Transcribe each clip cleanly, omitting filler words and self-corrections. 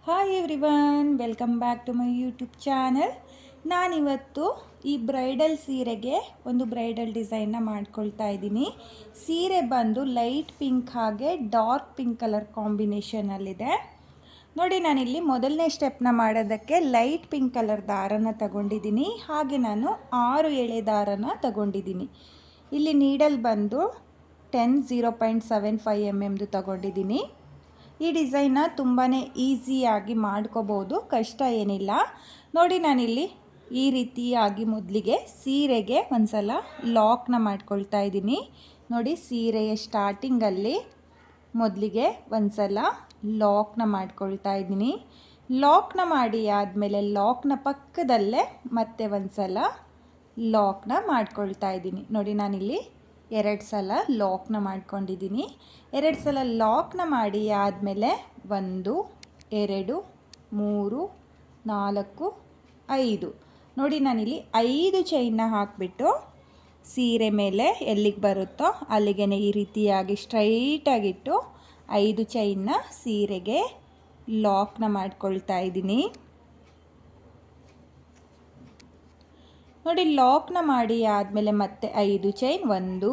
Hi everyone, welcome back to my YouTube channel. ನಾನಿವತ್ತು ಈ bridal ಸೀರೆಗೆ ಒಂದು ಬ್ರೈಡಲ್ ಡಿಸೈನ್ನ ಮಾಡ್ಕೊಳ್ತಾ ಇದ್ದೀನಿ. ಸೀರೆ ಬಂದು ಲೈಟ್ ಪಿಂಕ್ ಹಾಗೆ ಡಾರ್ಕ್ ಪಿಂಕ್ ಕಲರ್ ಕಾಂಬಿನೇಷನಲ್ಲಿದೆ. ನೋಡಿ, ನಾನಿಲ್ಲಿ ಮೊದಲನೇ ಸ್ಟೆಪ್ನ ಮಾಡೋದಕ್ಕೆ ಲೈಟ್ ಪಿಂಕ್ ಕಲರ್ ದಾರನ ತಗೊಂಡಿದ್ದೀನಿ. ಹಾಗೆ ನಾನು 6 ಎಳೆ ದಾರನ ತಗೊಂಡಿದ್ದೀನಿ. ಇಲ್ಲಿ ನೀಡಲ್ ಬಂದು 0.75 mm ತಗೊಂಡಿದ್ದೀನಿ. ಈ ಡಿಸೈನ್ನ ತುಂಬಾ ಈಸಿಯಾಗಿ ಮಾಡ್ಕೋಬೋದು, ಕಷ್ಟ ಏನಿಲ್ಲ. ನೋಡಿ, ನಾನಿಲ್ಲಿ ಈ ರೀತಿಯಾಗಿ ಮೊದಲಿಗೆ ಸೀರೆಗೆ ಒಂದು ಸಲ ಲಾಕ್ನ ಮಾಡ್ಕೊಳ್ತಾ ಇದ್ದೀನಿ. ನೋಡಿ, ಸೀರೆಯ ಸ್ಟಾರ್ಟಿಂಗಲ್ಲಿ ಮೊದಲಿಗೆ ಒಂದು ಸಲ ಲಾಕ್ನ ಮಾಡ್ಕೊಳ್ತಾ ಇದ್ದೀನಿ. ಲಾಕ್ನ ಮಾಡಿ ಆದಮೇಲೆ ಲಾಕ್ನ ಪಕ್ಕದಲ್ಲೇ ಮತ್ತೆ ಒಂದು ಸಲ ಲಾಕ್ನ ಮಾಡ್ಕೊಳ್ತಾ ಇದ್ದೀನಿ. ನೋಡಿ, ನಾನಿಲ್ಲಿ 2 ಸಲ ಲಾಕ್ನ ಮಾಡ್ಕೊಂಡಿದ್ದೀನಿ. 2 ಸಲ ಲಾಕ್ನ ಮಾಡಿ ಆದಮೇಲೆ 1 2 3 4 5. ನೋಡಿ, ನಾನಿಲ್ಲಿ 5 ಚೈನ್ನ ಹಾಕಿಬಿಟ್ಟು ಸೀರೆ ಮೇಲೆ ಎಲ್ಲಿಗೆ ಬರುತ್ತೋ ಅಲ್ಲಿಗೆ ಈ ರೀತಿಯಾಗಿ ಸ್ಟ್ರೈಟಾಗಿಟ್ಟು 5 ಚೈನ್ನ ಸೀರೆಗೆ ಲಾಕ್ನ ಮಾಡ್ಕೊಳ್ತಾ ಇದ್ದೀನಿ. ನೋಡಿ, ಲಾಕ್ನ ಮಾಡಿ ಆದಮೇಲೆ ಮತ್ತೆ 5 ಚೈನ್ 1 2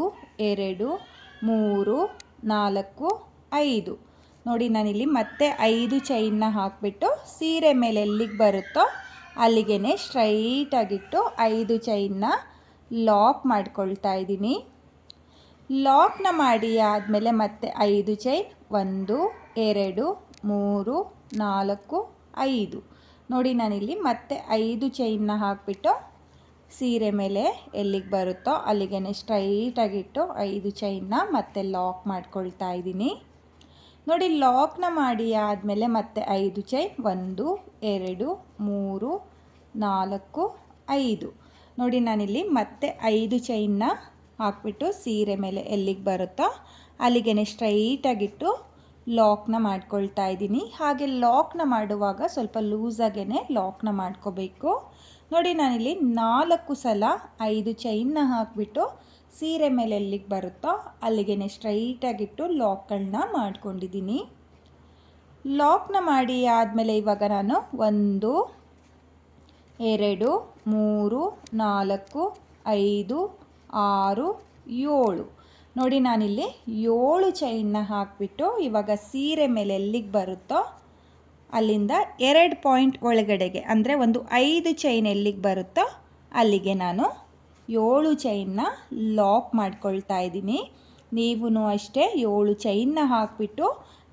3 4 5. ನೋಡಿ, ನಾನಿಲ್ಲಿ ಮತ್ತೆ 5 ಚೈನ್ನ ಹಾಕಿಬಿಟ್ಟು ಸೀರೆ ಮೇಲೆ ಎಲ್ಲಿಗೆ ಬರುತ್ತೋ ಅಲ್ಲಿಗೆ ಸ್ಟ್ರೈಟಾಗಿಟ್ಟು 5 ಚೈನ್ನ ಲಾಕ್ ಮಾಡ್ಕೊಳ್ತಾ ಇದ್ದೀನಿ. ಲಾಕ್ನ ಮಾಡಿ ಆದಮೇಲೆ ಮತ್ತೆ 5 ಚೈನ್ 1 2 3 4 5. ನೋಡಿ, ನಾನಿಲ್ಲಿ ಮತ್ತೆ 5 ಚೈನ್ನ ಹಾಕಿಬಿಟ್ಟು ಸೀರೆ ಮೇಲೆ ಎಲ್ಲಿಗೆ ಬರುತ್ತೋ ಅಲ್ಲಿಗೆ ಸ್ಟ್ರೈಟಾಗಿಟ್ಟು 5 ಚೈನ್ನ ಮತ್ತೆ ಲಾಕ್ ಮಾಡ್ಕೊಳ್ತಾ ಇದ್ದೀನಿ. ನೋಡಿ, ಲಾಕ್ನ ಮಾಡಿ ಆದಮೇಲೆ ಮತ್ತೆ 5 ಚೈನ್ 1 2 3 4 5. ನೋಡಿ, ನಾನಿಲ್ಲಿ ಮತ್ತೆ 5 ಚೈನ್ನ ಹಾಕ್ಬಿಟ್ಟು ಸೀರೆ ಮೇಲೆ ಎಲ್ಲಿಗೆ ಬರುತ್ತೋ ಅಲ್ಲಿಗೆ ಸ್ಟ್ರೈಟಾಗಿಟ್ಟು ಲಾಕ್ನ ಮಾಡ್ಕೊಳ್ತಾ ಇದ್ದೀನಿ. ಹಾಗೆ ಲಾಕ್ನ ಮಾಡುವಾಗ ಸ್ವಲ್ಪ ಲೂಸಾಗೇ ಲಾಕ್ನ ಮಾಡ್ಕೋಬೇಕು. ನೋಡಿ, ನಾನಿಲ್ಲಿ 4 ಸಲ 5 ಚೈನ್ನ ಹಾಕಿಬಿಟ್ಟು ಸೀರೆ ಮೇಲೆ ಎಲ್ಲಿಗೆ ಬರುತ್ತೋ ಅಲ್ಲಿಗೆ ಸ್ಟ್ರೈಟಾಗಿಟ್ಟು ಲಾಕ್ಗಳನ್ನ ಮಾಡ್ಕೊಂಡಿದ್ದೀನಿ. ಲಾಕ್ನ ಮಾಡಿ ಆದಮೇಲೆ ಇವಾಗ ನಾನು 1 2 3 4 5 6 7. ನೋಡಿ, ನಾನಿಲ್ಲಿ 7 ಚೈನ್ನ ಹಾಕಿಬಿಟ್ಟು ಇವಾಗ ಸೀರೆ ಮೇಲೆ ಎಲ್ಲಿಗೆ ಬರುತ್ತೋ ಅಲ್ಲಿಂದ 2 ಪಾಯಿಂಟ್ ಒಳಗಡೆಗೆ, ಅಂದರೆ ಒಂದು 5 ಚೈನ್ ಎಲ್ಲಿಗೆ ಬರುತ್ತೋ ಅಲ್ಲಿಗೆ ನಾನು 7 ಚೈನ್ನ ಲಾಕ್ ಮಾಡ್ಕೊಳ್ತಾ ಇದ್ದೀನಿ. ನೀವು ಅಷ್ಟೇ 7 ಚೈನ್ನ ಹಾಕಿಬಿಟ್ಟು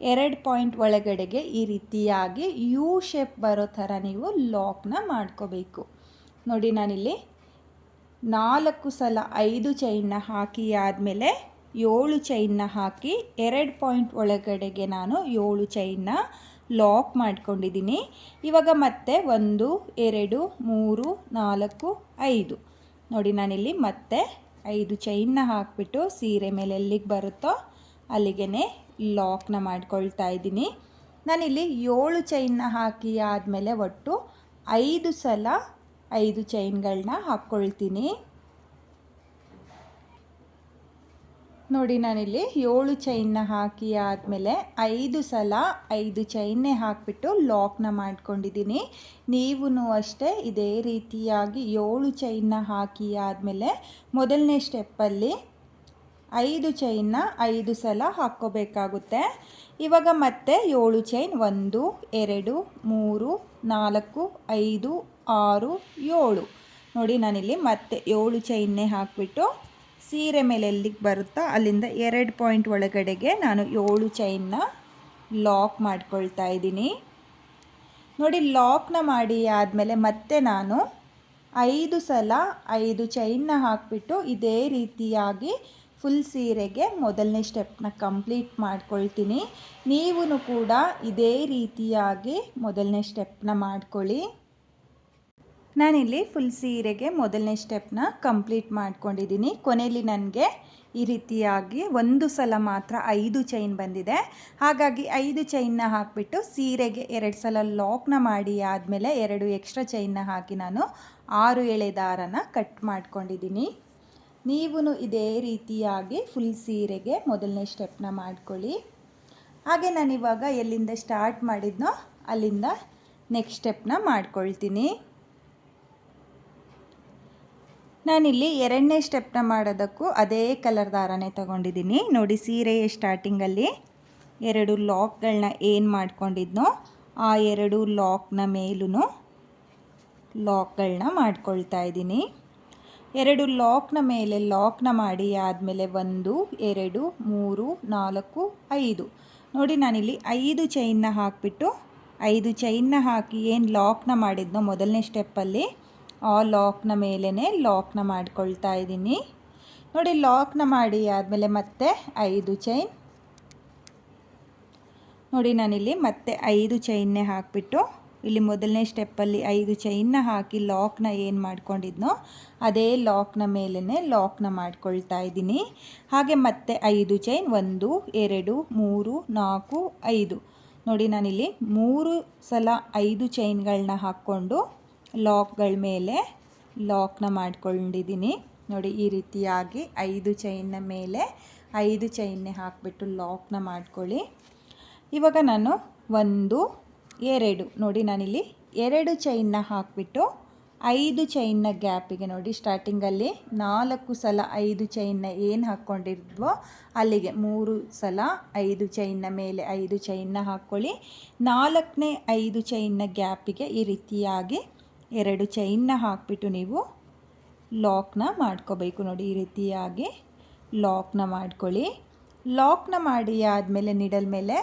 2 ಪಾಯಿಂಟ್ ಒಳಗಡೆಗೆ ಈ ರೀತಿಯಾಗಿ ಯು ಶೇಪ್ ಬರೋ ಥರ ನೀವು ಲಾಕ್ನ ಮಾಡ್ಕೋಬೇಕು. ನೋಡಿ, ನಾನಿಲ್ಲಿ 4 ಸಲ 5 ಚೈನ್ನ ಹಾಕಿ ಆದಮೇಲೆ 7 ಚೈನ್ನ ಹಾಕಿ 2 ಪಾಯಿಂಟ್ ಒಳಗಡೆಗೆ ನಾನು 7 ಚೈನ್ನ ಲಾಕ್ ಮಾಡ್ಕೊಂಡಿದ್ದೀನಿ. ಇವಾಗ ಮತ್ತೆ 1 2 3 4 5. ನೋಡಿ, ನಾನಿಲ್ಲಿ ಮತ್ತೆ 5 ಚೈನ್ನ ಹಾಕಿಬಿಟ್ಟು ಸೀರೆ ಮೇಲೆ ಎಲ್ಲಿಗೆ ಬರುತ್ತೋ ಅಲ್ಲಿಗೆ ಲಾಕ್ನ ಮಾಡ್ಕೊಳ್ತಾ ಇದ್ದೀನಿ. ನಾನಿಲ್ಲಿ 7 ಚೈನ್ನ ಹಾಕಿ ಆದಮೇಲೆ ಒಟ್ಟು 5 ಸಲ 5 ಚೈನ್ಗಳನ್ನ ಹಾಕ್ಕೊಳ್ತೀನಿ. ನೋಡಿ, ನಾನಿಲ್ಲಿ 7 ಚೈನ್ನ ಹಾಕಿ ಆದಮೇಲೆ 5 ಸಲ 5 ಚೈನ್ನೇ ಹಾಕಿಬಿಟ್ಟು ಲಾಕ್ನ ಮಾಡ್ಕೊಂಡಿದ್ದೀನಿ. ನೀವು ಅಷ್ಟೇ ಇದೇ ರೀತಿಯಾಗಿ 7 ಚೈನ್ನ ಹಾಕಿ ಆದಮೇಲೆ ಮೊದಲನೇ ಸ್ಟೆಪ್ಪಲ್ಲಿ 5 ಚೈನ್ನ 5 ಸಲ ಹಾಕ್ಕೋಬೇಕಾಗುತ್ತೆ. ಇವಾಗ ಮತ್ತೆ 7 ಚೈನ್ 1 2 3 4 5 6 7. ನೋಡಿ, ನಾನಿಲ್ಲಿ ಮತ್ತೆ 7 ಚೈನ್ನೇ ಹಾಕಿಬಿಟ್ಟು ಸೀರೆ ಮೇಲೆ ಎಲ್ಲಿಗೆ ಬರುತ್ತೋ ಅಲ್ಲಿಂದ 2 ಪಾಯಿಂಟ್ ಒಳಗಡೆಗೆ ನಾನು 7 ಚೈನ್ನ ಲಾಕ್ ಮಾಡ್ಕೊಳ್ತಾ ಇದ್ದೀನಿ. ನೋಡಿ, ಲಾಕ್ನ ಮಾಡಿ ಆದಮೇಲೆ ಮತ್ತೆ ನಾನು 5 ಸಲ 5 ಚೈನ್ನ ಹಾಕಿಬಿಟ್ಟು ಇದೇ ರೀತಿಯಾಗಿ ಫುಲ್ ಸೀರೆಗೆ ಮೊದಲನೇ ಸ್ಟೆಪ್ನ ಕಂಪ್ಲೀಟ್ ಮಾಡ್ಕೊಳ್ತೀನಿ. ನೀವು ಕೂಡ ಇದೇ ರೀತಿಯಾಗಿ ಮೊದಲನೇ ಸ್ಟೆಪ್ನ ಮಾಡ್ಕೊಳ್ಳಿ. ನಾನಿಲ್ಲಿ ಫುಲ್ ಸೀರೆಗೆ ಮೊದಲನೇ ಸ್ಟೆಪ್ನ ಕಂಪ್ಲೀಟ್ ಮಾಡ್ಕೊಂಡಿದ್ದೀನಿ. ಕೊನೆಯಲ್ಲಿ ನನಗೆ ಈ ರೀತಿಯಾಗಿ ಒಂದು ಸಲ ಮಾತ್ರ 5 ಚೈನ್ ಬಂದಿದೆ. ಹಾಗಾಗಿ 5 ಚೈನ್ನ ಹಾಕಿಬಿಟ್ಟು ಸೀರೆಗೆ 2 ಸಲ ಲಾಕ್ನ ಮಾಡಿ ಆದಮೇಲೆ 2 ಎಕ್ಸ್ಟ್ರಾ ಚೈನ್ನ ಹಾಕಿ ನಾನು 6 ಎಳೆ ದಾರನ ಕಟ್ ಮಾಡ್ಕೊಂಡಿದ್ದೀನಿ. ನೀವು ಇದೇ ರೀತಿಯಾಗಿ ಫುಲ್ ಸೀರೆಗೆ ಮೊದಲನೇ ಸ್ಟೆಪ್ನ ಮಾಡ್ಕೊಳ್ಳಿ. ಹಾಗೆ ನಾನಿವಾಗ ಎಲ್ಲಿಂದ ಸ್ಟಾರ್ಟ್ ಮಾಡಿದ್ನೋ ಅಲ್ಲಿಂದ ನೆಕ್ಸ್ಟ್ ಸ್ಟೆಪ್ನ ಮಾಡ್ಕೊಳ್ತೀನಿ. ನಾನಿಲ್ಲಿ ಎರಡನೇ ಸ್ಟೆಪ್ನ ಮಾಡೋದಕ್ಕೂ ಅದೇ ಕಲರ್ ದಾರನೇ ತಗೊಂಡಿದ್ದೀನಿ. ನೋಡಿ, ಸೀರೆಯ ಸ್ಟಾರ್ಟಿಂಗಲ್ಲಿ 2 ಲಾಕ್ಗಳನ್ನ ಏನು ಮಾಡ್ಕೊಂಡಿದ್ನೋ ಆ 2 ಲಾಕ್ನ ಮೇಲೂ ಲಾಕ್ಗಳನ್ನ ಮಾಡ್ಕೊಳ್ತಾ ಇದ್ದೀನಿ. 2 ಲಾಕ್ನ ಮೇಲೆ ಲಾಕ್ನ ಮಾಡಿ ಆದಮೇಲೆ 1 2 3 4 5 ನೋಡಿ, ನಾನಿಲ್ಲಿ 5 ಚೈನ್ನ ಹಾಕಿಬಿಟ್ಟು 5 ಚೈನ್ನ ಹಾಕಿ ಏನು ಲಾಕ್ನ ಮಾಡಿದ್ನೋ ಮೊದಲನೇ ಸ್ಟೆಪ್ಪಲ್ಲಿ ಆ ಲಾಕ್ನ ಮೇಲೇ ಲಾಕ್ನ ಮಾಡ್ಕೊಳ್ತಾ ಇದ್ದೀನಿ. ನೋಡಿ, ಲಾಕ್ನ ಮಾಡಿ ಆದಮೇಲೆ ಮತ್ತೆ 5 ಚೈನ್. ನೋಡಿ, ನಾನಿಲ್ಲಿ ಮತ್ತೆ 5 ಚೈನ್ನೇ ಹಾಕಿಬಿಟ್ಟು ಇಲ್ಲಿ ಮೊದಲನೇ ಸ್ಟೆಪ್ಪಲ್ಲಿ 5 ಚೈನ್ನ ಹಾಕಿ ಲಾಕ್ನ ಏನು ಮಾಡ್ಕೊಂಡಿದ್ನೋ ಅದೇ ಲಾಕ್ನ ಮೇಲೇ ಲಾಕ್ನ ಮಾಡ್ಕೊಳ್ತಾ ಇದ್ದೀನಿ. ಹಾಗೆ ಮತ್ತೆ 5 ಚೈನ್ 1 2 3 4 5 ನೋಡಿ, ನಾನಿಲ್ಲಿ 3 ಸಲ 5 ಚೈನ್ಗಳನ್ನ ಹಾಕ್ಕೊಂಡು ಲಾಕ್ಗಳ ಮೇಲೆ ಲಾಕ್ನ ಮಾಡ್ಕೊಂಡಿದ್ದೀನಿ. ನೋಡಿ, ಈ ರೀತಿಯಾಗಿ 5 ಚೈನ್ನ ಮೇಲೆ 5 ಚೈನ್ನೇ ಹಾಕಿಬಿಟ್ಟು ಲಾಕ್ನ ಮಾಡ್ಕೊಳ್ಳಿ. ಇವಾಗ ನಾನು 1 2 ನೋಡಿ, ನಾನಿಲ್ಲಿ 2 ಚೈನ್ನ ಹಾಕಿಬಿಟ್ಟು 5 ಚೈನ್ನ ಗ್ಯಾಪಿಗೆ ನೋಡಿ, ಸ್ಟಾರ್ಟಿಂಗಲ್ಲಿ 4 ಸಲ 5 ಚೈನ್ನ ಏನು ಹಾಕ್ಕೊಂಡಿದ್ವೋ ಅಲ್ಲಿಗೆ 3 ಸಲ 5 ಚೈನ್ನ ಮೇಲೆ 5 ಚೈನ್ನ ಹಾಕ್ಕೊಳ್ಳಿ. 4ನೇ 5 ಚೈನ್ನ ಗ್ಯಾಪಿಗೆ ಈ ರೀತಿಯಾಗಿ 2 ಚೈನ್ನ ಹಾಕಿಬಿಟ್ಟು ನೀವು ಲಾಕ್ನ ಮಾಡ್ಕೋಬೇಕು. ನೋಡಿ, ಈ ರೀತಿಯಾಗಿ ಲಾಕ್ನ ಮಾಡ್ಕೊಳ್ಳಿ. ಲಾಕ್ನ ಮಾಡಿ ಆದಮೇಲೆ ನಿಡಲ್ ಮೇಲೆ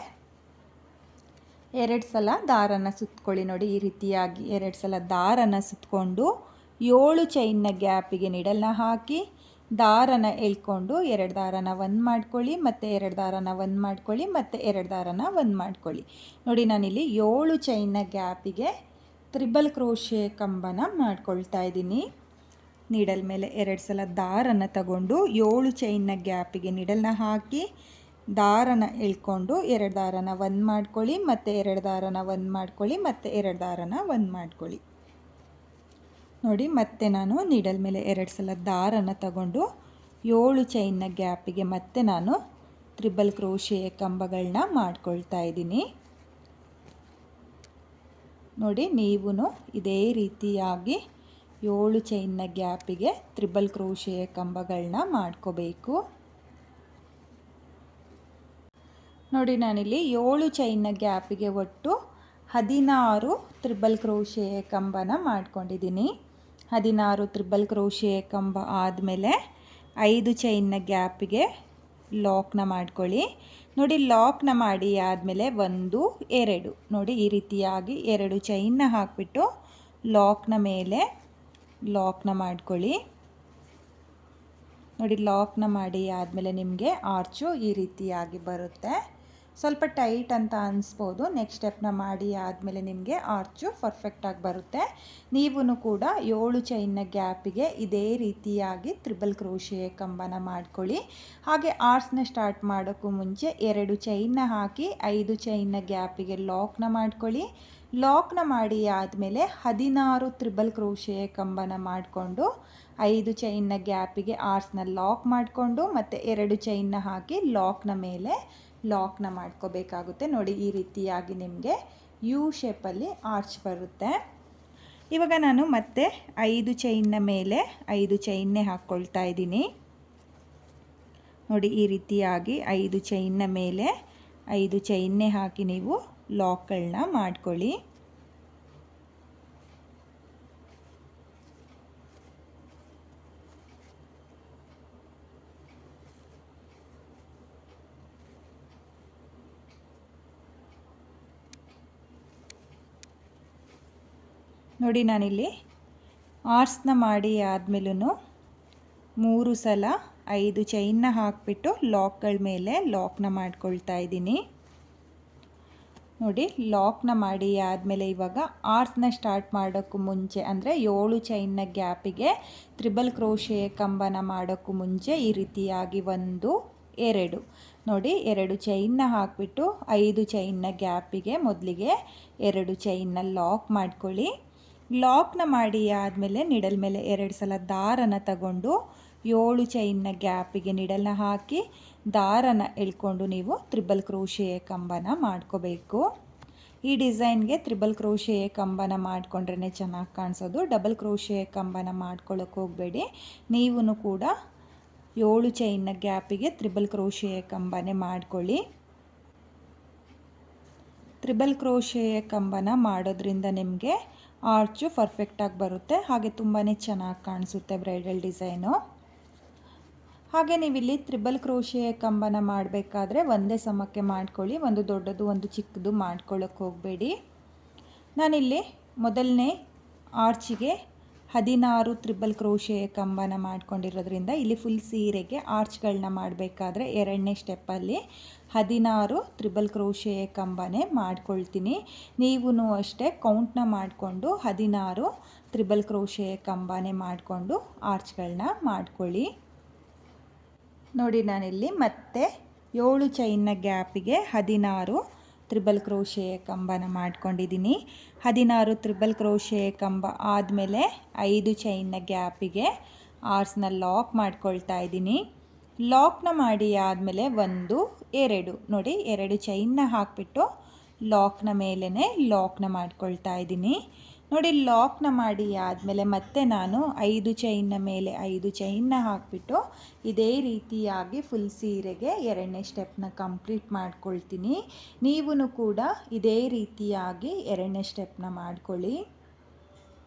2 ಸಲ ದಾರನ ಸುತ್ಕೊಳ್ಳಿ. ನೋಡಿ, ಈ ರೀತಿಯಾಗಿ 2 ಸಲ ದಾರನ ಸುತ್ತಕೊಂಡು 7 ಚೈನ್ನ ಗ್ಯಾಪಿಗೆ ನಿಡಲ್ನ ಹಾಕಿ ದಾರನ ಎಳ್ಕೊಂಡು 2 ದಾರನ 1 ಮಾಡ್ಕೊಳ್ಳಿ, ಮತ್ತು 2 ದಾರನ 1 ಮಾಡ್ಕೊಳ್ಳಿ, ಮತ್ತು 2 ದಾರನ 1 ಮಾಡ್ಕೊಳ್ಳಿ. ನೋಡಿ, ನಾನಿಲ್ಲಿ 7 ಚೈನ್ನ ಗ್ಯಾಪಿಗೆ ತ್ರಿಬಲ್ ಕ್ರೋಶೆ ಕಂಬನ ಮಾಡ್ಕೊಳ್ತಾ ಇದ್ದೀನಿ. ನೀಡಲ್ ಮೇಲೆ 2 ಸಲ ದಾರನ ತಗೊಂಡು 7 ಚೈನ್ನ ಗ್ಯಾಪಿಗೆ ನಿಡಲ್ನ ಹಾಕಿ ದಾರನ ಎಳ್ಕೊಂಡು 2 ದಾರನ 1 ಮಾಡ್ಕೊಳ್ಳಿ, ಮತ್ತು 2 ದಾರನ 1 ಮಾಡ್ಕೊಳ್ಳಿ, ಮತ್ತು 2 ದಾರನ 1 ಮಾಡ್ಕೊಳ್ಳಿ. ನೋಡಿ, ಮತ್ತೆ ನಾನು ನೀಡಲ್ ಮೇಲೆ 2 ಸಲ ದಾರನ ತಗೊಂಡು 7 ಚೈನ್ನ ಗ್ಯಾಪಿಗೆ ಮತ್ತೆ ನಾನು ತ್ರಿಬಲ್ ಕ್ರೋಶೆ ಕಂಬಗಳನ್ನ ಮಾಡ್ಕೊಳ್ತಾ ಇದ್ದೀನಿ. ನೋಡಿ, ನೀವು ಇದೇ ರೀತಿಯಾಗಿ 7 ಚೈನ್ನ ಗ್ಯಾಪಿಗೆ ತ್ರಿಬಲ್ ಕ್ರೋಶೆ ಕಂಬಗಳನ್ನ ಮಾಡ್ಕೋಬೇಕು. ನೋಡಿ, ನಾನಿಲ್ಲಿ 7 ಚೈನ್ನ ಗ್ಯಾಪಿಗೆ ಒಟ್ಟು 16 ತ್ರಿಬಲ್ ಕ್ರೋಶೆ ಕಂಬನ ಮಾಡ್ಕೊಂಡಿದ್ದೀನಿ. 16 ತ್ರಿಬಲ್ ಕ್ರೋಶೆ ಕಂಬ ಆದಮೇಲೆ 5 ಚೈನ್ನ ಗ್ಯಾಪಿಗೆ ಲಾಕ್ನ ಮಾಡ್ಕೊಳ್ಳಿ. ನೋಡಿ, ಲಾಕ್ನ ಮಾಡಿ ಆದಮೇಲೆ 1 2 ನೋಡಿ, ಈ ರೀತಿಯಾಗಿ 2 ಚೈನ್ನ ಹಾಕಿಬಿಟ್ಟು ಲಾಕ್ನ ಮೇಲೆ ಲಾಕ್ನ ಮಾಡ್ಕೊಳ್ಳಿ. ನೋಡಿ, ಲಾಕ್ನ ಮಾಡಿ ಆದಮೇಲೆ ನಿಮಗೆ ಆರ್ಚು ಈ ರೀತಿಯಾಗಿ ಬರುತ್ತೆ. ಸ್ವಲ್ಪ ಟೈಟ್ ಅಂತ ಅನಿಸ್ಬೋದು. ನೆಕ್ಸ್ಟ್ ಸ್ಟೆಪ್ನ ಮಾಡಿ ಆದಮೇಲೆ ನಿಮಗೆ ಆರ್ಚು ಪರ್ಫೆಕ್ಟಾಗಿ ಬರುತ್ತೆ. ನೀವು ಕೂಡ 7 ಚೈನ್ನ ಗ್ಯಾಪಿಗೆ ಇದೇ ರೀತಿಯಾಗಿ ತ್ರಿಬಲ್ ಕ್ರೋಶೆ ಕಂಬನ ಮಾಡ್ಕೊಳ್ಳಿ. ಹಾಗೆ ಆರ್ಚ್ನ ಸ್ಟಾರ್ಟ್ ಮಾಡೋಕ್ಕೂ ಮುಂಚೆ 2 ಚೈನ್ನ ಹಾಕಿ 5 ಚೈನ್ನ ಗ್ಯಾಪಿಗೆ ಲಾಕ್ನ ಮಾಡ್ಕೊಳ್ಳಿ. ಲಾಕ್ನ ಮಾಡಿ ಆದಮೇಲೆ 16 ತ್ರಿಬಲ್ ಕ್ರೋಶೆ ಕಂಬನ ಮಾಡಿಕೊಂಡು 5 ಚೈನ್ನ ಗ್ಯಾಪಿಗೆ ಆರ್ಚ್ನ ಲಾಕ್ ಮಾಡಿಕೊಂಡು ಮತ್ತು 2 ಚೈನ್ನ ಹಾಕಿ ಲಾಕ್ನ ಮೇಲೆ ಲಾಕ್ನ ಮಾಡ್ಕೋಬೇಕಾಗುತ್ತೆ. ನೋಡಿ, ಈ ರೀತಿಯಾಗಿ ನಿಮಗೆ ಯು ಶೇಪಲ್ಲಿ ಆರ್ಚ್ ಬರುತ್ತೆ. ಇವಾಗ ನಾನು ಮತ್ತೆ 5 ಚೈನ್ನ ಮೇಲೆ 5 ಚೈನ್ನೇ ಹಾಕ್ಕೊಳ್ತಾ ಇದ್ದೀನಿ. ನೋಡಿ, ಈ ರೀತಿಯಾಗಿ 5 ಚೈನ್ನ ಮೇಲೆ 5 ಚೈನ್ನೇ ಹಾಕಿ ನೀವು ಲಾಕ್ಗಳನ್ನ ಮಾಡ್ಕೊಳ್ಳಿ. ನೋಡಿ, ನಾನಿಲ್ಲಿ ಆರ್ಚ್ನ ಮಾಡಿ ಆದಮೇಲೂ 3 ಸಲ 5 ಚೈನ್ನ ಹಾಕಿಬಿಟ್ಟು ಲಾಕ್ಗಳ ಮೇಲೆ ಲಾಕ್ನ ಮಾಡ್ಕೊಳ್ತಾ ಇದ್ದೀನಿ. ನೋಡಿ, ಲಾಕ್ನ ಮಾಡಿ ಆದಮೇಲೆ ಇವಾಗ ಆರ್ಚ್ನ ಸ್ಟಾರ್ಟ್ ಮಾಡೋಕ್ಕೂ ಮುಂಚೆ ಅಂದರೆ 7 ಚೈನ್ನ ಗ್ಯಾಪಿಗೆ ತ್ರಿಬಲ್ ಕ್ರೋಶೆ ಕಂಬನ ಮಾಡೋಕ್ಕೂ ಮುಂಚೆ ಈ ರೀತಿಯಾಗಿ 1 2 ನೋಡಿ, 2 ಚೈನ್ನ ಹಾಕಿಬಿಟ್ಟು 5 ಚೈನ್ನ ಗ್ಯಾಪಿಗೆ ಮೊದಲಿಗೆ 2 ಚೈನ್ನ ಲಾಕ್ ಮಾಡ್ಕೊಳ್ಳಿ. ಲಾಕ್ನ ಮಾಡಿ ಆದಮೇಲೆ ನಿಡಲ್ ಮೇಲೆ 2 ಸಲ ದಾರನ ತಗೊಂಡು 7 ಚೈನ್ನ ಗ್ಯಾಪಿಗೆ ನಿಡಲ್ನ ಹಾಕಿ ದಾರನ ಎಳ್ಕೊಂಡು ನೀವು ತ್ರಿಬಲ್ ಕ್ರೋಶೆ ಕಂಬನ ಮಾಡ್ಕೋಬೇಕು. ಈ ಡಿಸೈನ್ಗೆ ತ್ರಿಬಲ್ ಕ್ರೋಶೆ ಕಂಬನ ಮಾಡಿಕೊಂಡ್ರೆ ಚೆನ್ನಾಗಿ ಕಾಣಿಸೋದು. ಡಬಲ್ ಕ್ರೋಶೆ ಕಂಬನ ಮಾಡ್ಕೊಳ್ಳೋಕೆ ಹೋಗಬೇಡಿ. ನೀವು ಕೂಡ 7 ಚೈನ್ನ ಗ್ಯಾಪಿಗೆ ತ್ರಿಬಲ್ ಕ್ರೋಶೆ ಕಂಬನೇ ಮಾಡ್ಕೊಳ್ಳಿ. ತ್ರಿಬಲ್ ಕ್ರೋಶೆ ಕಂಬನ ಮಾಡೋದ್ರಿಂದ ನಿಮಗೆ ಆರ್ಚು ಪರ್ಫೆಕ್ಟಾಗಿ ಬರುತ್ತೆ, ಹಾಗೆ ತುಂಬಾ ಚೆನ್ನಾಗಿ ಕಾಣಿಸುತ್ತೆ ಬ್ರೈಡಲ್ ಡಿಸೈನು. ಹಾಗೆ ನೀವಿಲ್ಲಿ ತ್ರಿಬಲ್ ಕ್ರೋಶೆ ಕಂಬನ ಮಾಡಬೇಕಾದ್ರೆ ಒಂದೇ ಸಮಕ್ಕೆ ಮಾಡ್ಕೊಳ್ಳಿ, ಒಂದು ದೊಡ್ಡದು ಒಂದು ಚಿಕ್ಕದು ಮಾಡ್ಕೊಳ್ಳೋಕೆ ಹೋಗಬೇಡಿ. ನಾನಿಲ್ಲಿ ಮೊದಲನೇ ಆರ್ಚಿಗೆ 16 ತ್ರಿಬಲ್ ಕ್ರೋಶೆ ಕಂಬನ ಮಾಡ್ಕೊಂಡಿರೋದ್ರಿಂದ ಇಲ್ಲಿ ಫುಲ್ ಸೀರೆಗೆ ಆರ್ಚ್ಗಳನ್ನ ಮಾಡಬೇಕಾದ್ರೆ ಎರಡನೇ ಸ್ಟೆಪ್ಪಲ್ಲಿ 16 ತ್ರಿಬಲ್ ಕ್ರೋಶೆ ಕಂಬನೇ ಮಾಡ್ಕೊಳ್ತೀನಿ. ನೀವು ಅಷ್ಟೇ ಕೌಂಟ್ನ ಮಾಡಿಕೊಂಡು 16 ತ್ರಿಬಲ್ ಕ್ರೋಶೆ ಕಂಬನೇ ಮಾಡಿಕೊಂಡು ಆರ್ಚ್ಗಳನ್ನ ಮಾಡ್ಕೊಳ್ಳಿ. ನೋಡಿ, ನಾನಿಲ್ಲಿ ಮತ್ತೆ 7 ಚೈನ್ನ ಗ್ಯಾಪಿಗೆ 16 ತ್ರಿಬಲ್ ಕ್ರೋಶೆ ಕಂಬನ ಮಾಡ್ಕೊಂಡಿದ್ದೀನಿ. 16 ತ್ರಿಬಲ್ ಕ್ರೋಶೆ ಕಂಬ ಆದಮೇಲೆ 5 ಚೈನ್ನ ಗ್ಯಾಪಿಗೆ ಆರ್ಸ್ನ ಲಾಕ್ ಮಾಡ್ಕೊಳ್ತಾ ಇದ್ದೀನಿ. ಲಾಕ್ನ ಮಾಡಿ ಆದಮೇಲೆ 1 2 ನೋಡಿ 2 ಚೈನ್ನ ಹಾಕಿಬಿಟ್ಟು ಲಾಕ್ನ ಮೇಲೇ ಲಾಕ್ನ ಮಾಡ್ಕೊಳ್ತಾ ಇದ್ದೀನಿ. ನೋಡಿ, ಲಾಕ್ನ ಮಾಡಿ ಆದಮೇಲೆ ಮತ್ತೆ ನಾನು 5 ಚೈನ್ನ ಮೇಲೆ 5 ಚೈನ್ನ ಹಾಕಿಬಿಟ್ಟು ಇದೇ ರೀತಿಯಾಗಿ ಫುಲ್ ಸೀರೆಗೆ ಎರಡನೇ ಸ್ಟೆಪ್ನ ಕಂಪ್ಲೀಟ್ ಮಾಡ್ಕೊಳ್ತೀನಿ. ನೀವು ಕೂಡ ಇದೇ ರೀತಿಯಾಗಿ ಎರಡನೇ ಸ್ಟೆಪ್ನ ಮಾಡ್ಕೊಳ್ಳಿ.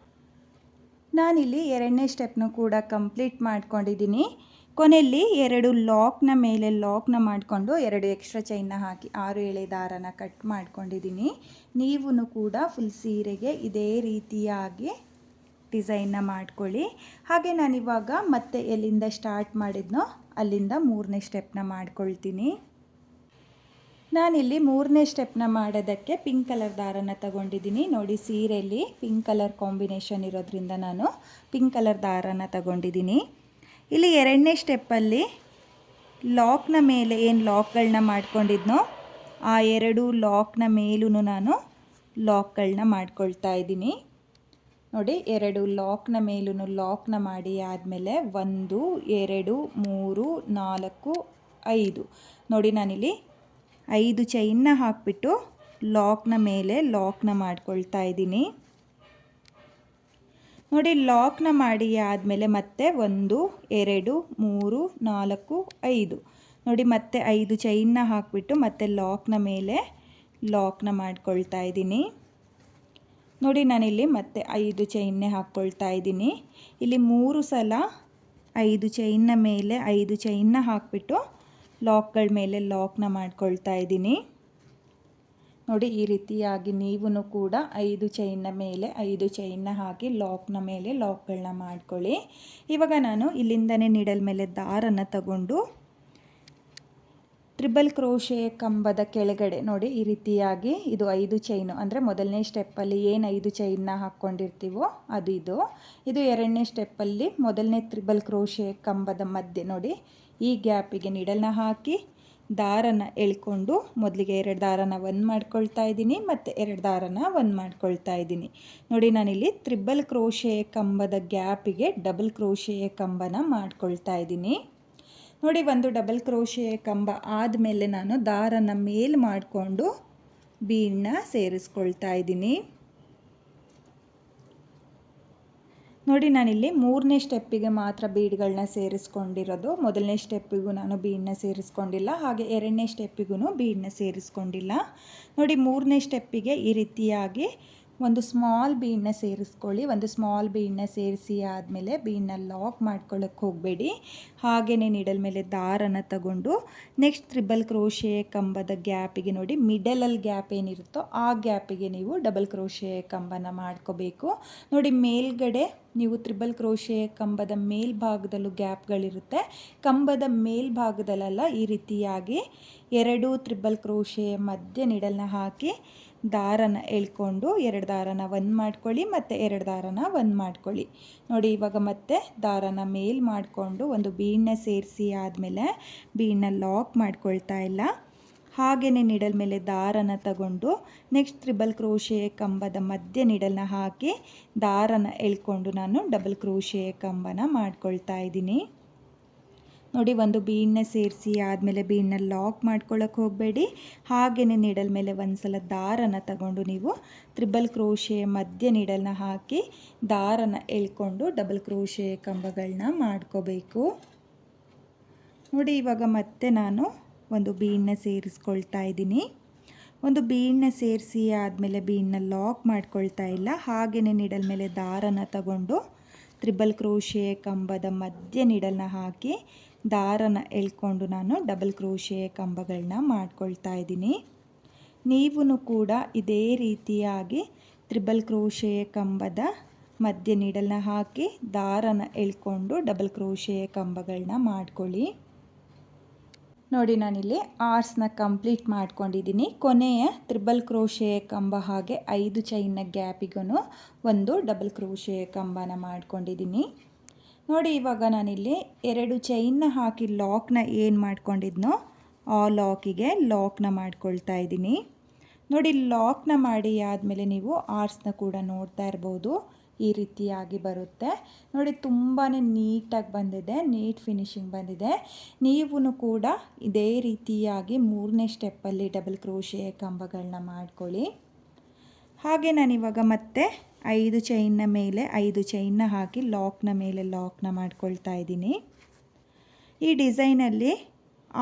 ನಾನಿಲ್ಲಿ ಎರಡನೇ ಸ್ಟೆಪ್ನ ಕೂಡ ಕಂಪ್ಲೀಟ್ ಮಾಡ್ಕೊಂಡಿದ್ದೀನಿ. ಕೊನೆಯಲ್ಲಿ 2 ಲಾಕ್ನ ಮೇಲೆ ಲಾಕ್ನ ಮಾಡಿಕೊಂಡು 2 ಎಕ್ಸ್ಟ್ರಾ ಚೈನ್ನ ಹಾಕಿ 6 ಎಳೆ ದಾರನ ಕಟ್ ಮಾಡ್ಕೊಂಡಿದ್ದೀನಿ. ನೀವು ಕೂಡ ಫುಲ್ ಸೀರೆಗೆ ಇದೇ ರೀತಿಯಾಗಿ ಡಿಸೈನ್ನ ಮಾಡ್ಕೊಳ್ಳಿ. ಹಾಗೆ ನಾನಿವಾಗ ಮತ್ತೆ ಎಲ್ಲಿಂದ ಸ್ಟಾರ್ಟ್ ಮಾಡಿದ್ನೋ ಅಲ್ಲಿಂದ 3ನೇ ಸ್ಟೆಪ್ನ ಮಾಡ್ಕೊಳ್ತೀನಿ. ನಾನಿಲ್ಲಿ 3ನೇ ಸ್ಟೆಪ್ನ ಮಾಡೋದಕ್ಕೆ ಪಿಂಕ್ ಕಲರ್ ದಾರನ ತಗೊಂಡಿದ್ದೀನಿ. ನೋಡಿ, ಸೀರೆಯಲ್ಲಿ ಪಿಂಕ್ ಕಲರ್ ಕಾಂಬಿನೇಷನ್ ಇರೋದ್ರಿಂದ ನಾನು ಪಿಂಕ್ ಕಲರ್ ದಾರನ ತಗೊಂಡಿದ್ದೀನಿ. ಇಲ್ಲಿ 2ನೇ ಸ್ಟೆಪ್ಪಲ್ಲಿ ಲಾಕ್ನ ಮೇಲೆ ಏನು ಲಾಕ್ಗಳನ್ನ ಮಾಡ್ಕೊಂಡಿದ್ನೋ ಆ 2 ಲಾಕ್ನ ಮೇಲೂ ನಾನು ಲಾಕ್ಗಳನ್ನ ಮಾಡ್ಕೊಳ್ತಾ ಇದ್ದೀನಿ. ನೋಡಿ, 2 ಲಾಕ್ನ ಮೇಲೂ ಲಾಕ್ನ ಮಾಡಿ ಆದಮೇಲೆ 1 2 3 4 5 ನೋಡಿ, ನಾನಿಲ್ಲಿ 5 ಚೈನ್ನ ಹಾಕಿಬಿಟ್ಟು ಲಾಕ್ನ ಮೇಲೆ ಲಾಕ್ನ ಮಾಡ್ಕೊಳ್ತಾ ಇದ್ದೀನಿ. ನೋಡಿ, ಲಾಕ್ನ ಮಾಡಿ ಆದಮೇಲೆ ಮತ್ತೆ 1 2 3 4 5 ನೋಡಿ, ಮತ್ತೆ 5 ಚೈನ್ನ ಹಾಕಿಬಿಟ್ಟು ಮತ್ತೆ ಲಾಕ್ನ ಮೇಲೆ ಲಾಕ್ನ ಮಾಡ್ಕೊಳ್ತಾ ಇದ್ದೀನಿ. ನೋಡಿ, ನಾನಿಲ್ಲಿ ಮತ್ತೆ 5 ಚೈನ್ನೇ ಹಾಕ್ಕೊಳ್ತಾ ಇದ್ದೀನಿ. ಇಲ್ಲಿ 3 ಸಲ 5 ಚೈನ್ನ ಮೇಲೆ 5 ಚೈನ್ನ ಹಾಕಿಬಿಟ್ಟು ಲಾಕ್ಗಳ ಮೇಲೆ ಲಾಕ್ನ ಮಾಡ್ಕೊಳ್ತಾ ಇದ್ದೀನಿ. ನೋಡಿ, ಈ ರೀತಿಯಾಗಿ ನೀವು ಕೂಡ 5 ಚೈನ್ನ ಮೇಲೆ 5 ಚೈನ್ನ ಹಾಕಿ ಲಾಕ್ನ ಮೇಲೆ ಲಾಕ್ಗಳನ್ನ ಮಾಡ್ಕೊಳ್ಳಿ. ಇವಾಗ ನಾನು ಇಲ್ಲಿಂದನೇ ನೀಡಲ್ ಮೇಲೆ ದಾರನ ತಗೊಂಡು ತ್ರಿಬಲ್ ಕ್ರೋಶೆ ಕಂಬದ ಕೆಳಗಡೆ ನೋಡಿ ಈ ರೀತಿಯಾಗಿ ಇದು 5 ಚೈನು ಅಂದರೆ ಮೊದಲನೇ ಸ್ಟೆಪ್ಪಲ್ಲಿ ಏನು 5 ಚೈನ್ನ ಹಾಕ್ಕೊಂಡಿರ್ತೀವೋ ಇದು 2ನೇ ಸ್ಟೆಪ್ಪಲ್ಲಿ ಮೊದಲನೇ ತ್ರಿಬಲ್ ಕ್ರೋಶೆ ಕಂಬದ ಮಧ್ಯೆ ನೋಡಿ ಈ ಗ್ಯಾಪಿಗೆ ನೀಡಲ್ನ ಹಾಕಿ ದಾರನ ಎಳ್ಕೊಂಡು ಮೊದಲಿಗೆ 2 ದಾರನ ಒಂದು ಮಾಡ್ಕೊಳ್ತಾ ಇದ್ದೀನಿ ಮತ್ತು 2 ದಾರನ ಒಂದು ಮಾಡ್ಕೊಳ್ತಾ ಇದ್ದೀನಿ. ನೋಡಿ, ನಾನಿಲ್ಲಿ ತ್ರಿಬಲ್ ಕ್ರೋಶೆ ಕಂಬದ ಗ್ಯಾಪಿಗೆ ಡಬಲ್ ಕ್ರೋಶೆ ಕಂಬನ ಮಾಡ್ಕೊಳ್ತಾ ಇದ್ದೀನಿ. ನೋಡಿ, ಒಂದು ಡಬಲ್ ಕ್ರೋಶೆ ಕಂಬ ಆದಮೇಲೆ ನಾನು ದಾರನ ಮೇಲ್ ಮಾಡಿಕೊಂಡು ಬೀಡನ್ನ ಸೇರಿಸ್ಕೊಳ್ತಾ ಇದ್ದೀನಿ. ನೋಡಿ, ನಾನಿಲ್ಲಿ 3ನೇ ಸ್ಟೆಪ್ಪಿಗೆ ಮಾತ್ರ ಬೀಡ್ಗಳನ್ನ ಸೇರಿಸ್ಕೊಂಡಿರೋದು. ಮೊದಲನೇ ಸ್ಟೆಪ್ಪಿಗೂ ನಾನು ಬೀಡನ್ನ ಸೇರಿಸ್ಕೊಂಡಿಲ್ಲ, ಹಾಗೆ 2ನೇ ಸ್ಟೆಪ್ಪಿಗೂ ಬೀಡನ್ನ ಸೇರಿಸ್ಕೊಂಡಿಲ್ಲ. ನೋಡಿ, 3ನೇ ಸ್ಟೆಪ್ಪಿಗೆ ಈ ರೀತಿಯಾಗಿ ಒಂದು ಸ್ಮಾಲ್ ಬೀಡನ್ನ ಸೇರಿಸ್ಕೊಳ್ಳಿ. ಒಂದು ಸ್ಮಾಲ್ ಬೀಡನ್ನ ಸೇರಿಸಿ ಆದಮೇಲೆ ಬೀಡನ್ನ ಲಾಕ್ ಮಾಡ್ಕೊಳ್ಳೋಕ್ಕೆ ಹೋಗಬೇಡಿ. ಹಾಗೆಯೇ ನೀಡಲ್ ಮೇಲೆ ದಾರನ ತಗೊಂಡು ನೆಕ್ಸ್ಟ್ ತ್ರಿಬಲ್ ಕ್ರೋಶೆ ಕಂಬದ ಗ್ಯಾಪಿಗೆ ನೋಡಿ ಮಿಡಲಲ್ಲಿ ಗ್ಯಾಪ್ ಏನಿರುತ್ತೋ ಆ ಗ್ಯಾಪಿಗೆ ನೀವು ಡಬಲ್ ಕ್ರೋಶೆ ಕಂಬನ ಮಾಡ್ಕೋಬೇಕು. ನೋಡಿ, ಮೇಲ್ಗಡೆ ನೀವು ತ್ರಿಬಲ್ ಕ್ರೋಶೆ ಕಂಬದ ಮೇಲ್ಭಾಗದಲ್ಲೂ ಗ್ಯಾಪ್ಗಳಿರುತ್ತೆ, ಕಂಬದ ಮೇಲ್ಭಾಗದಲ್ಲೆಲ್ಲ ಈ ರೀತಿಯಾಗಿ 2 ತ್ರಿಬಲ್ ಕ್ರೋಶೆ ಮಧ್ಯೆ ನೀಡಲ್ನ ಹಾಕಿ ದಾರನ ಎಳ್ಕೊಂಡು 2 ದಾರನ ಒಂದು ಮಾಡ್ಕೊಳ್ಳಿ ಮತ್ತು 2 ದಾರನ ಒಂದು ಮಾಡ್ಕೊಳ್ಳಿ. ನೋಡಿ, ಇವಾಗ ಮತ್ತೆ ದಾರನ ಮೇಲ್ ಮಾಡಿಕೊಂಡು ಒಂದು ಬೀಡನ್ನ ಸೇರಿಸಿ ಆದಮೇಲೆ ಬೀಡನ್ನ ಲಾಕ್ ಮಾಡ್ಕೊಳ್ತಾ ಇಲ್ಲ, ಹಾಗೆಯೇ ನೀಡಲ್ ಮೇಲೆ ದಾರನ ತಗೊಂಡು ನೆಕ್ಸ್ಟ್ ತ್ರಿಬಲ್ ಕ್ರೋಶೆ ಕಂಬದ ಮಧ್ಯೆ ನೀಡಲ್ನ ಹಾಕಿ ದಾರನ ಎಳ್ಕೊಂಡು ನಾನು ಡಬಲ್ ಕ್ರೋಶೆ ಕಂಬನ ಮಾಡ್ಕೊಳ್ತಾ ಇದ್ದೀನಿ. ನೋಡಿ, ಒಂದು ಬೀಡನ್ನ ಸೇರಿಸಿ ಆದಮೇಲೆ ಬೀಡನ್ನ ಲಾಕ್ ಮಾಡ್ಕೊಳ್ಳೋಕೆ ಹೋಗಬೇಡಿ. ಹಾಗೆಯೇ ನೀಡಲ್ ಮೇಲೆ ಒಂದು ಸಲ ದಾರನ ತಗೊಂಡು ನೀವು ತ್ರಿಬಲ್ ಕ್ರೋಶೆ ಮಧ್ಯ ನೀಡಲ್ನ ಹಾಕಿ ದಾರನ ಎಳ್ಕೊಂಡು ಡಬಲ್ ಕ್ರೋಶೆ ಕಂಬಗಳನ್ನ ಮಾಡ್ಕೋಬೇಕು. ನೋಡಿ, ಇವಾಗ ಮತ್ತೆ ನಾನು ಒಂದು ಬೀಡನ್ನ ಸೇರಿಸ್ಕೊಳ್ತಾ ಇದ್ದೀನಿ. ಒಂದು ಬೀಡನ್ನ ಸೇರಿಸಿ ಆದಮೇಲೆ ಬೀಡನ್ನ ಲಾಕ್ ಮಾಡ್ಕೊಳ್ತಾ ಇಲ್ಲ, ಹಾಗೆಯೇ ನೀಡಲ್ ಮೇಲೆ ದಾರನ ತಗೊಂಡು ತ್ರಿಬಲ್ ಕ್ರೋಶೆ ಕಂಬದ ಮಧ್ಯ ನೀಡಲ್ನ ಹಾಕಿ ದಾರನ ಎಳ್ಕೊಂಡು ನಾನು ಡಬಲ್ ಕ್ರೋಶೆ ಕಂಬಗಳನ್ನ ಮಾಡ್ಕೊಳ್ತಾ ಇದ್ದೀನಿ. ನೀವು ಕೂಡ ಇದೇ ರೀತಿಯಾಗಿ ತ್ರಿಬಲ್ ಕ್ರೋಶೆ ಕಂಬದ ಮಧ್ಯ ನೀಡಲ್ನ ಹಾಕಿ ದಾರನ ಎಳ್ಕೊಂಡು ಡಬಲ್ ಕ್ರೋಶೆ ಕಂಬಗಳನ್ನ ಮಾಡ್ಕೊಳ್ಳಿ. ನೋಡಿ, ನಾನಿಲ್ಲಿ ಆರ್ಸ್ನ ಕಂಪ್ಲೀಟ್ ಮಾಡ್ಕೊಂಡಿದ್ದೀನಿ. ಕೊನೆಯ ತ್ರಿಬಲ್ ಕ್ರೋಶೆ ಕಂಬ ಹಾಗೆ 5 ಚೈನ್ನ ಗ್ಯಾಪಿಗೂ ಒಂದು ಡಬಲ್ ಕ್ರೋಶೆ ಕಂಬನ ಮಾಡ್ಕೊಂಡಿದ್ದೀನಿ. ನೋಡಿ, ಇವಾಗ ನಾನಿಲ್ಲಿ 2 ಚೈನ್ನ ಹಾಕಿ ಲಾಕ್ನ ಏನು ಮಾಡ್ಕೊಂಡಿದ್ನೋ ಆ ಲಾಕಿಗೆ ಲಾಕ್ನ ಮಾಡ್ಕೊಳ್ತಾ ಇದ್ದೀನಿ. ನೋಡಿ, ಲಾಕ್ನ ಮಾಡಿ ಆದಮೇಲೆ ನೀವು ಆರ್ಸ್ನ ಕೂಡ ನೋಡ್ತಾ ಇರ್ಬೋದು, ಈ ರೀತಿಯಾಗಿ ಬರುತ್ತೆ. ನೋಡಿ, ತುಂಬಾ ನೀಟಾಗಿ ಬಂದಿದೆ, ನೀಟ್ ಫಿನಿಶಿಂಗ್ ಬಂದಿದೆ. ನೀವು ಕೂಡ ಇದೇ ರೀತಿಯಾಗಿ 3ನೇ ಸ್ಟೆಪ್ಪಲ್ಲಿ ಡಬಲ್ ಕ್ರೋಶೆ ಕಂಬಗಳನ್ನ ಮಾಡ್ಕೊಳ್ಳಿ. ಹಾಗೆ ನಾನಿವಾಗ ಮತ್ತೆ 5 ಚೈನ್ನ ಮೇಲೆ 5 ಚೈನ್ನ ಹಾಕಿ ಲಾಕ್ನ ಮೇಲೆ ಲಾಕ್ನ ಮಾಡ್ಕೊಳ್ತಾ ಇದ್ದೀನಿ. ಈ ಡಿಸೈನಲ್ಲಿ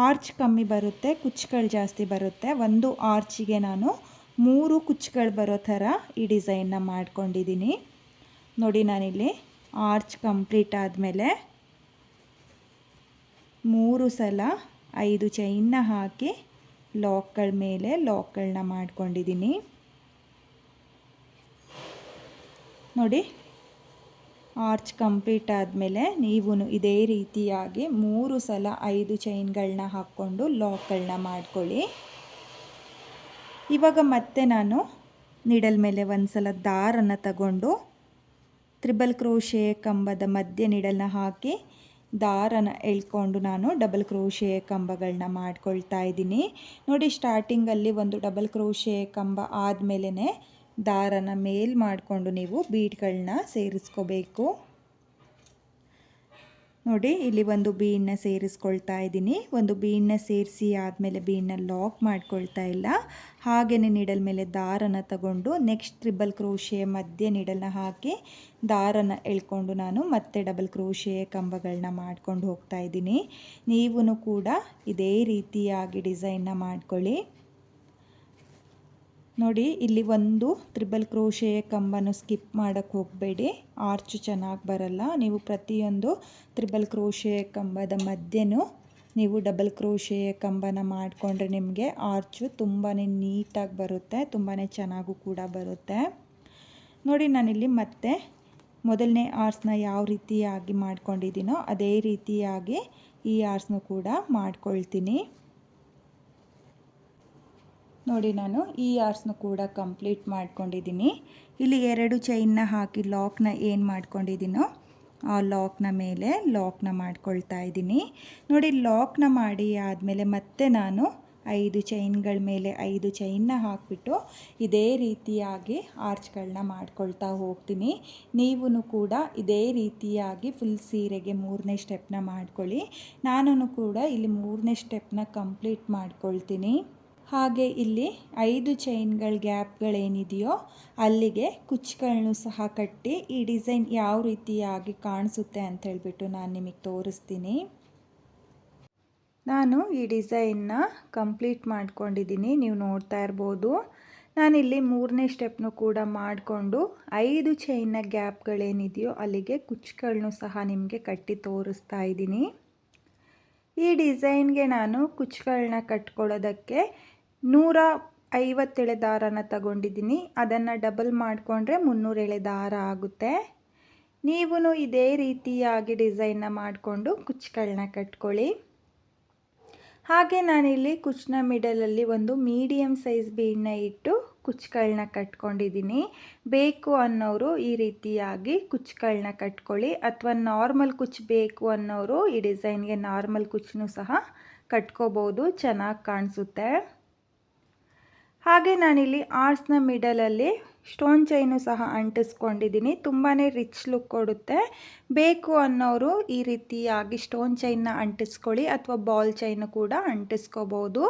ಆರ್ಚ್ ಕಮ್ಮಿ ಬರುತ್ತೆ, ಕುಚ್ಚುಗಳು ಜಾಸ್ತಿ ಬರುತ್ತೆ. ಒಂದು ಆರ್ಚಿಗೆ ನಾನು 3 ಕುಚ್ಚುಗಳು ಬರೋ ಥರ ಈ ಡಿಸೈನ್ನ ಮಾಡ್ಕೊಂಡಿದ್ದೀನಿ. ನೋಡಿ, ನಾನಿಲ್ಲಿ ಆರ್ಚ್ ಕಂಪ್ಲೀಟ್ ಆದಮೇಲೆ 3 ಸಲ 5 ಚೈನ್ನ ಹಾಕಿ ಲಾಕ್ಗಳ ಮೇಲೆ ಲಾಕ್ಗಳನ್ನ ಮಾಡ್ಕೊಂಡಿದ್ದೀನಿ. ನೋಡಿ, ಆರ್ಚ್ ಕಂಪ್ಲೀಟ್ ಆದಮೇಲೆ ನೀವು ಇದೇ ರೀತಿಯಾಗಿ 3 ಸಲ 5 ಚೈನ್ಗಳನ್ನ ಹಾಕ್ಕೊಂಡು ಲಾಕ್ಗಳನ್ನ ಮಾಡ್ಕೊಳ್ಳಿ. ಇವಾಗ ಮತ್ತೆ ನಾನು ನೀಡಲ್ ಮೇಲೆ ಒಂದು ಸಲ ದಾರನ ತಗೊಂಡು ತ್ರಿಬಲ್ ಕ್ರೋಶೆ ಕಂಬದ ಮಧ್ಯ ನೀಡಲ್ನ ಹಾಕಿ ದಾರನ ಎಳ್ಕೊಂಡು ನಾನು ಡಬಲ್ ಕ್ರೋಶೆ ಕಂಬಗಳನ್ನ ಮಾಡ್ಕೊಳ್ತಾ ಇದ್ದೀನಿ. ನೋಡಿ, ಸ್ಟಾರ್ಟಿಂಗಲ್ಲಿ ಒಂದು ಡಬಲ್ ಕ್ರೋಶೆ ಕಂಬ ಆದಮೇಲೆ ದಾರನ ಮೇಲ್ ಮಾಡಿಕೊಂಡು ನೀವು ಬೀಡ್ಗಳನ್ನ ಸೇರಿಸ್ಕೋಬೇಕು. ನೋಡಿ, ಇಲ್ಲಿ ಒಂದು ಬೀಡನ್ನ ಸೇರಿಸ್ಕೊಳ್ತಾ ಇದ್ದೀನಿ. ಒಂದು ಬೀಡನ್ನ ಸೇರಿಸಿ ಆದಮೇಲೆ ಬೀಡನ್ನ ಲಾಕ್ ಮಾಡ್ಕೊಳ್ತಾ ಇಲ್ಲ, ಹಾಗೆಯೇ ನೀಡಲ್ ಮೇಲೆ ದಾರನ ತಗೊಂಡು ನೆಕ್ಸ್ಟ್ ತ್ರಿಬಲ್ ಕ್ರೋಶೆ ಮಧ್ಯ ನೀಡಲ್ನ ಹಾಕಿ ದಾರನ ಎಳ್ಕೊಂಡು ನಾನು ಮತ್ತೆ ಡಬಲ್ ಕ್ರೋಶೆ ಕಂಬಗಳನ್ನ ಮಾಡ್ಕೊಂಡು ಹೋಗ್ತಾ ಇದ್ದೀನಿ. ನೀವು ಕೂಡ ಇದೇ ರೀತಿಯಾಗಿ ಡಿಸೈನ್ನ ಮಾಡ್ಕೊಳ್ಳಿ. ನೋಡಿ, ಇಲ್ಲಿ ಒಂದು ತ್ರಿಬಲ್ ಕ್ರೋಶೆ ಕಂಬನ ಸ್ಕಿಪ್ ಮಾಡೋಕ್ಕೆ ಹೋಗಬೇಡಿ, ಆರ್ಚ್ ಚೆನ್ನಾಗಿ ಬರಲ್ಲ. ನೀವು ಪ್ರತಿಯೊಂದು ತ್ರಿಬಲ್ ಕ್ರೋಶೆ ಕಂಬದ ಮಧ್ಯೆನೂ ನೀವು ಡಬಲ್ ಕ್ರೋಶೆ ಕಂಬನ ಮಾಡಿಕೊಂಡ್ರೆ ನಿಮಗೆ ಆರ್ಚು ತುಂಬಾ ನೀಟಾಗಿ ಬರುತ್ತೆ, ತುಂಬಾ ಚೆನ್ನಾಗೂ ಕೂಡ ಬರುತ್ತೆ. ನೋಡಿ, ನಾನಿಲ್ಲಿ ಮತ್ತೆ ಮೊದಲನೇ ಆರ್ಸ್ನ ಯಾವ ರೀತಿಯಾಗಿ ಮಾಡ್ಕೊಂಡಿದ್ದೀನೋ ಅದೇ ರೀತಿಯಾಗಿ ಈ ಆರ್ಸ್ನು ಕೂಡ ಮಾಡ್ಕೊಳ್ತೀನಿ. ನೋಡಿ, ನಾನು ಈ ಆರ್ಸ್ನು ಕೂಡ ಕಂಪ್ಲೀಟ್ ಮಾಡ್ಕೊಂಡಿದ್ದೀನಿ. ಇಲ್ಲಿ 2 ಚೈನ್ನ ಹಾಕಿ ಲಾಕ್ನ ಏನು ಮಾಡ್ಕೊಂಡಿದ್ದೀನೋ ಆ ಲಾಕ್ನ ಮೇಲೆ ಲಾಕ್ನ ಮಾಡ್ಕೊಳ್ತಾ ಇದ್ದೀನಿ. ನೋಡಿ, ಲಾಕ್ನ ಮಾಡಿ ಆದಮೇಲೆ ಮತ್ತೆ ನಾನು 5 ಚೈನ್ಗಳ ಮೇಲೆ 5 ಚೈನ್ನ ಹಾಕಿಬಿಟ್ಟು ಇದೇ ರೀತಿಯಾಗಿ ಆರ್ಚ್ಗಳನ್ನ ಮಾಡ್ಕೊಳ್ತಾ ಹೋಗ್ತೀನಿ. ನೀವು ಕೂಡ ಇದೇ ರೀತಿಯಾಗಿ ಫುಲ್ ಸೀರೆಗೆ 3ನೇ ಸ್ಟೆಪ್ನ ಮಾಡ್ಕೊಳ್ಳಿ. ನಾನು ಕೂಡ ಇಲ್ಲಿ 3ನೇ ಸ್ಟೆಪ್ನ ಕಂಪ್ಲೀಟ್ ಮಾಡ್ಕೊಳ್ತೀನಿ. ಹಾಗೆ ಇಲ್ಲಿ 5 ಚೈನ್ಗಳ ಗ್ಯಾಪ್ಗಳೇನಿದೆಯೋ ಅಲ್ಲಿಗೆ ಕುಚ್ಚುಗಳನ್ನು ಸಹ ಕಟ್ಟಿ ಈ ಡಿಸೈನ್ ಯಾವ ರೀತಿಯಾಗಿ ಕಾಣಿಸುತ್ತೆ ಅಂತ ಹೇಳ್ಬಿಟ್ಟು ನಾನು ನಿಮಗೆ ತೋರಿಸ್ತೀನಿ. ನಾನು ಈ ಡಿಸೈನ್ನ ಕಂಪ್ಲೀಟ್ ಮಾಡ್ಕೊಂಡಿದ್ದೀನಿ, ನೀವು ನೋಡ್ತಾ ಇರ್ಬೋದು. ನಾನಿಲ್ಲಿ 3ನೇ ಸ್ಟೆಪ್ನು ಕೂಡ ಮಾಡಿಕೊಂಡು 5 ಚೈನ್ನ ಗ್ಯಾಪ್ಗಳೇನಿದೆಯೋ ಅಲ್ಲಿಗೆ ಕುಚ್ಚುಗಳನ್ನು ಸಹ ನಿಮಗೆ ಕಟ್ಟಿ ತೋರಿಸ್ತಾ ಇದ್ದೀನಿ. ಈ ಡಿಸೈನ್ಗೆ ನಾನು ಕುಚ್ಚುಗಳನ್ನ ಕಟ್ಕೊಳ್ಳೋದಕ್ಕೆ 150 ಎಳೆ ದಾರನ ತಗೊಂಡಿದ್ದೀನಿ. ಅದನ್ನು ಡಬಲ್ ಮಾಡಿಕೊಂಡ್ರೆ 300 ಎಳೆ ದಾರ ಆಗುತ್ತೆ. ನೀವು ಇದೇ ರೀತಿಯಾಗಿ ಡಿಸೈನ್ನ ಮಾಡಿಕೊಂಡು ಕುಚ್ಚುಗಳನ್ನ ಕಟ್ಕೊಳ್ಳಿ. ಹಾಗೆ ನಾನಿಲ್ಲಿ ಕುಚ್ಚಿನ ಮಿಡಲಲ್ಲಿ ಒಂದು ಮೀಡಿಯಮ್ ಸೈಜ್ ಬೀಡನ್ನ ಇಟ್ಟು ಕುಚ್ಚುಗಳನ್ನ ಕಟ್ಕೊಂಡಿದ್ದೀನಿ. ಬೇಕು ಅನ್ನೋರು ಈ ರೀತಿಯಾಗಿ ಕುಚ್ಚುಗಳನ್ನ ಕಟ್ಕೊಳ್ಳಿ, ಅಥವಾ ನಾರ್ಮಲ್ ಕುಚ್ಚು ಬೇಕು ಅನ್ನೋರು ಈ ಡಿಸೈನ್ಗೆ ನಾರ್ಮಲ್ ಕುಚ್ಚನ್ನು ಸಹ ಕಟ್ಕೋಬೋದು, ಚೆನ್ನಾಗಿ ಕಾಣಿಸುತ್ತೆ. ಹಾಗೆ ನಾನಿಲ್ಲಿ ಆರ್ಟ್ಸ್ನ ಮಿಡಲಲ್ಲಿ ಸ್ಟೋನ್ ಚೈನು ಸಹ ಅಂಟಿಸ್ಕೊಂಡಿದ್ದೀನಿ. ತುಂಬಾ ರಿಚ್ ಲುಕ್ ಕೊಡುತ್ತೆ. ಬೇಕು ಅನ್ನೋರು ಈ ರೀತಿಯಾಗಿ ಸ್ಟೋನ್ ಚೈನ್ನ ಅಂಟಿಸ್ಕೊಳ್ಳಿ ಅಥವಾ ಬಾಲ್ ಚೈನು ಕೂಡ ಅಂಟಿಸ್ಕೋಬೋದು.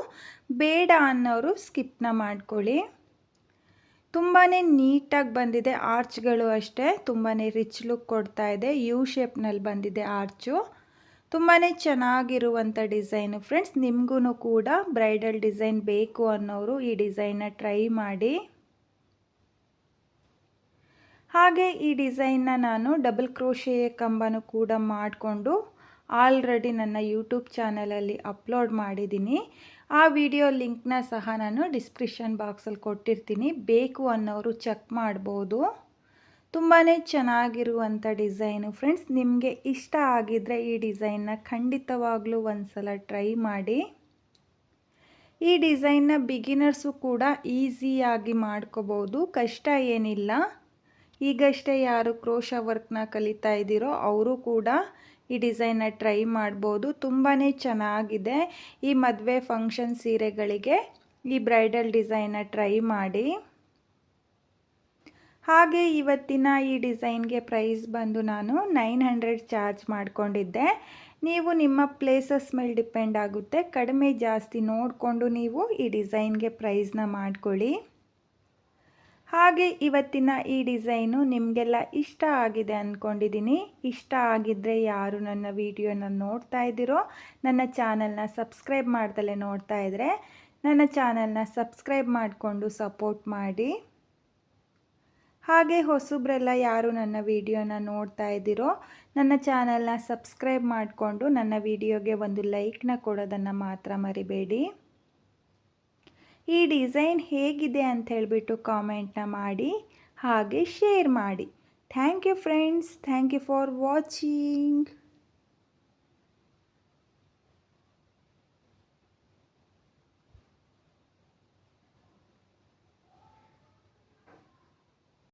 ಬೇಡ ಅನ್ನೋರು ಸ್ಕಿಪ್ನ ಮಾಡ್ಕೊಳ್ಳಿ. ತುಂಬಾ ನೀಟಾಗಿ ಬಂದಿದೆ. ಆರ್ಚ್ಗಳು ಅಷ್ಟೇ ತುಂಬಾ ರಿಚ್ ಲುಕ್ ಕೊಡ್ತಾ ಇದೆ. ಯು ಶೇಪ್ನಲ್ಲಿ ಬಂದಿದೆ ಆರ್ಚು. ತುಂಬಾ ಚೆನ್ನಾಗಿರುವಂಥ ಡಿಸೈನು ಫ್ರೆಂಡ್ಸ್. ನಿಮಗೂ ಕೂಡ ಬ್ರೈಡಲ್ ಡಿಸೈನ್ ಬೇಕು ಅನ್ನೋರು ಈ ಡಿಸೈನ್ನ ಟ್ರೈ ಮಾಡಿ. ಹಾಗೆ ಈ ಡಿಸೈನ್ನ ನಾನು ಡಬಲ್ ಕ್ರೋಶೆ ಕಂಬನೂ ಕೂಡ ಮಾಡಿಕೊಂಡು ಆಲ್ರೆಡಿ ನನ್ನ ಯೂಟ್ಯೂಬ್ ಚಾನಲಲ್ಲಿ ಅಪ್ಲೋಡ್ ಮಾಡಿದ್ದೀನಿ. ಆ ವಿಡಿಯೋ ಲಿಂಕ್ನ ಸಹ ನಾನು ಡಿಸ್ಕ್ರಿಪ್ಷನ್ ಬಾಕ್ಸಲ್ಲಿ ಕೊಟ್ಟಿರ್ತೀನಿ. ಬೇಕು ಅನ್ನೋರು ಚೆಕ್ ಮಾಡ್ಬೋದು. ತುಂಬಾ ಚೆನ್ನಾಗಿರುವಂಥ ಡಿಸೈನು ಫ್ರೆಂಡ್ಸ್. ನಿಮಗೆ ಇಷ್ಟ ಆಗಿದ್ದರೆ ಈ ಡಿಸೈನ್ನ ಖಂಡಿತವಾಗ್ಲೂ ಒಂದು ಸಲ ಟ್ರೈ ಮಾಡಿ. ಈ ಡಿಸೈನ್ನ ಬಿಗಿನರ್ಸು ಕೂಡ ಈಸಿಯಾಗಿ ಮಾಡ್ಕೋಬೋದು, ಕಷ್ಟ ಏನಿಲ್ಲ. ಈಗಷ್ಟೇ ಯಾರು ಕ್ರೋಶ ವರ್ಕ್ನ ಕಲಿತಾ ಇದ್ದೀರೋ ಅವರು ಕೂಡ ಈ ಡಿಸೈನ್ನ ಟ್ರೈ ಮಾಡ್ಬೋದು. ತುಂಬಾ ಚೆನ್ನಾಗಿದೆ. ಈ ಮದುವೆ ಫಂಕ್ಷನ್ ಸೀರೆಗಳಿಗೆ ಈ ಬ್ರೈಡಲ್ ಡಿಸೈನ್ನ ಟ್ರೈ ಮಾಡಿ. ಹಾಗೆ ಇವತ್ತಿನ ಈ ಡಿಸೈನ್ಗೆ ಪ್ರೈಸ್ ಬಂದು ನಾನು 900 ಚಾರ್ಜ್ ಮಾಡಿಕೊಂಡಿದ್ದೆ. ನೀವು ನಿಮ್ಮ ಪ್ಲೇಸಸ್ ಮೇಲೆ ಡಿಪೆಂಡ್ ಆಗುತ್ತೆ. ಕಡಿಮೆ ಜಾಸ್ತಿ ನೋಡಿಕೊಂಡು ನೀವು ಈ ಡಿಸೈನ್ಗೆ ಪ್ರೈಸ್ನ ಮಾಡ್ಕೊಳ್ಳಿ. ಹಾಗೆ ಇವತ್ತಿನ ಈ ಡಿಸೈನು ನಿಮಗೆಲ್ಲ ಇಷ್ಟ ಆಗಿದೆ ಅಂದ್ಕೊಂಡಿದ್ದೀನಿ. ಇಷ್ಟ ಆಗಿದ್ದರೆ ಯಾರು ನನ್ನ ವಿಡಿಯೋನ ನೋಡ್ತಾ ಇದ್ದೀರೋ, ನನ್ನ ಚಾನಲ್ನ ಸಬ್ಸ್ಕ್ರೈಬ್ ಮಾಡ್ದಲೇ ನೋಡ್ತಾ ಇದ್ದರೆ ನನ್ನ ಚಾನಲ್ನ ಸಬ್ಸ್ಕ್ರೈಬ್ ಮಾಡಿಕೊಂಡು ಸಪೋರ್ಟ್ ಮಾಡಿ. ಹಾಗೆ ಹೊಸಬ್ರೆಲ್ಲ ಯಾರು ನನ್ನ ವಿಡಿಯೋನ ನೋಡ್ತಾ ಇದ್ದೀರೋ ನನ್ನ ಚಾನಲ್ನ ಸಬ್ಸ್ಕ್ರೈಬ್ ಮಾಡಿಕೊಂಡು ನನ್ನ ವಿಡಿಯೋಗೆ ಒಂದು ಲೈಕ್ನ ಕೊಡೋದನ್ನು ಮಾತ್ರ ಮರಿಬೇಡಿ. ಈ ಡಿಸೈನ್ ಹೇಗಿದೆ ಅಂತ ಹೇಳಿಬಿಟ್ಟು ಕಾಮೆಂಟ್ನ ಮಾಡಿ ಹಾಗೆ ಶೇರ್ ಮಾಡಿ. Thank you friends. Thank you for watching.